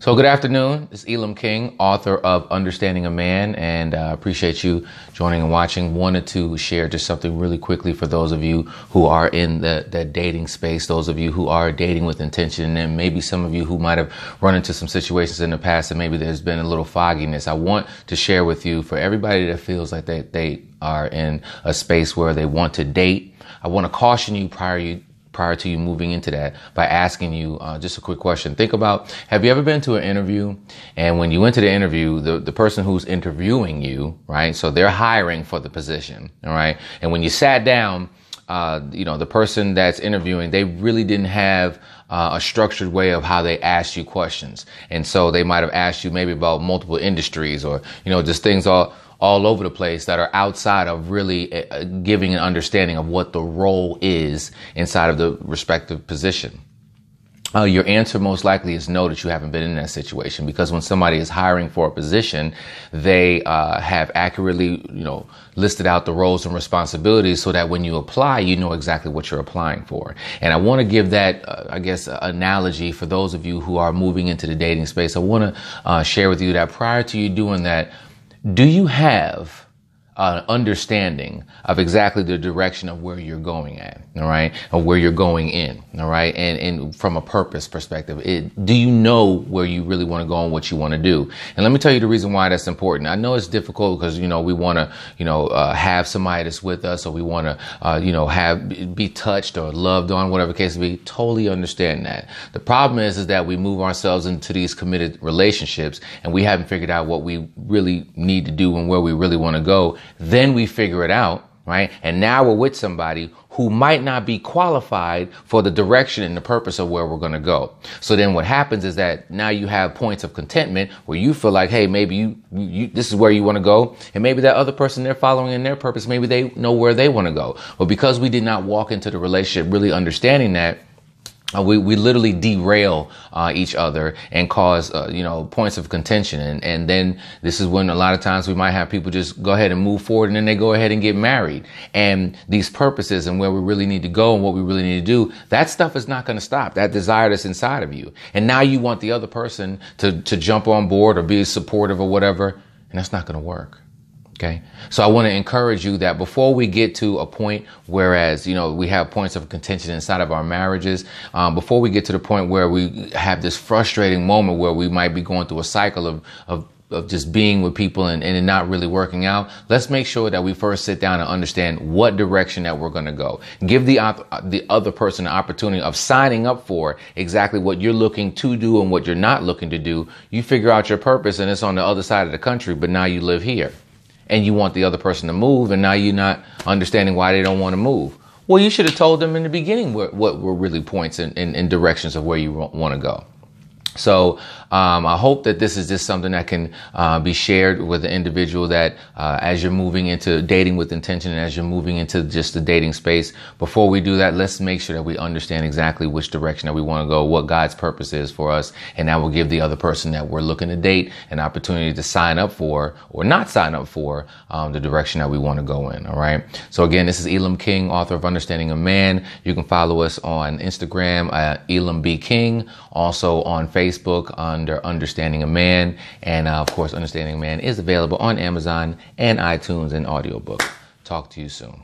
So good afternoon. It's Elam King, author of Understanding a Man, and I appreciate you joining and watching. Wanted to share just something really quickly for those of you who are in the dating space, those of you who are dating with intention, and maybe some of you who might have run into some situations in the past and maybe there's been a little fogginess. I want to share with you, for everybody that feels like they are in a space where they want to date, I want to caution you prior to you moving into that by asking you just a quick question. Think about, have you ever been to an interview, and when you went to the interview, the person who's interviewing you, right? So they're hiring for the position, all right? And when you sat down, the person that's interviewing, they really didn't have a structured way of how they asked you questions. And so they might have asked you maybe about multiple industries or, just things all over the place that are outside of really giving an understanding of what the role is inside of the respective position. Your answer most likely is no, that you haven't been in that situation, because when somebody is hiring for a position, they have accurately, listed out the roles and responsibilities so that when you apply, you know exactly what you're applying for. And I want to give that, analogy for those of you who are moving into the dating space. I want to share with you that prior to you doing that, do you have an understanding of exactly the direction of where you're going at, all right, or where you're going in, all right, and from a purpose perspective, do you know where you really want to go and what you want to do? And let me tell you the reason why that's important. I know it's difficult because, we want to, have somebody that's with us, or we want to, be touched or loved on, whatever the case may be. Totally understand that. The problem is that we move ourselves into these committed relationships and we haven't figured out what we really need to do and where we really want to go. Then we figure it out, right? And now we're with somebody who might not be qualified for the direction and the purpose of where we're going to go. So then what happens is that now you have points of contentment where you feel like, hey, maybe you this is where you want to go. And maybe that other person they're following in their purpose, maybe they know where they want to go. But because we did not walk into the relationship really understanding that, we literally derail each other and cause, points of contention. And then this is when a lot of times we might have people just go ahead and move forward, and then they go ahead and get married. And these purposes and where we really need to go and what we really need to do, that stuff is not going to stop. That desire that's inside of you. And now you want the other person to jump on board or be supportive or whatever. And that's not going to work. Okay. So I want to encourage you that before we get to a point, whereas, we have points of contention inside of our marriages, before we get to the point where we have this frustrating moment where we might be going through a cycle of just being with people and it not really working out, let's make sure that we first sit down and understand what direction that we're going to go. Give the other person the opportunity of signing up for exactly what you're looking to do and what you're not looking to do. You figure out your purpose and it's on the other side of the country, but now you live here. And you want the other person to move, and now you're not understanding why they don't want to move. Well, you should have told them in the beginning what were really points and directions of where you want to go. So I hope that this is just something that can be shared with the individual that as you're moving into dating with intention and as you're moving into just the dating space, before we do that, let's make sure that we understand exactly which direction that we want to go, what God's purpose is for us. And that will give the other person that we're looking to date an opportunity to sign up for or not sign up for the direction that we want to go in. All right. So again, this is Elam King, author of Understanding a Man. You can follow us on Instagram at Elam B. King, also on Facebook under Understanding a Man. And of course, Understanding a Man is available on Amazon and iTunes and audiobook. Talk to you soon.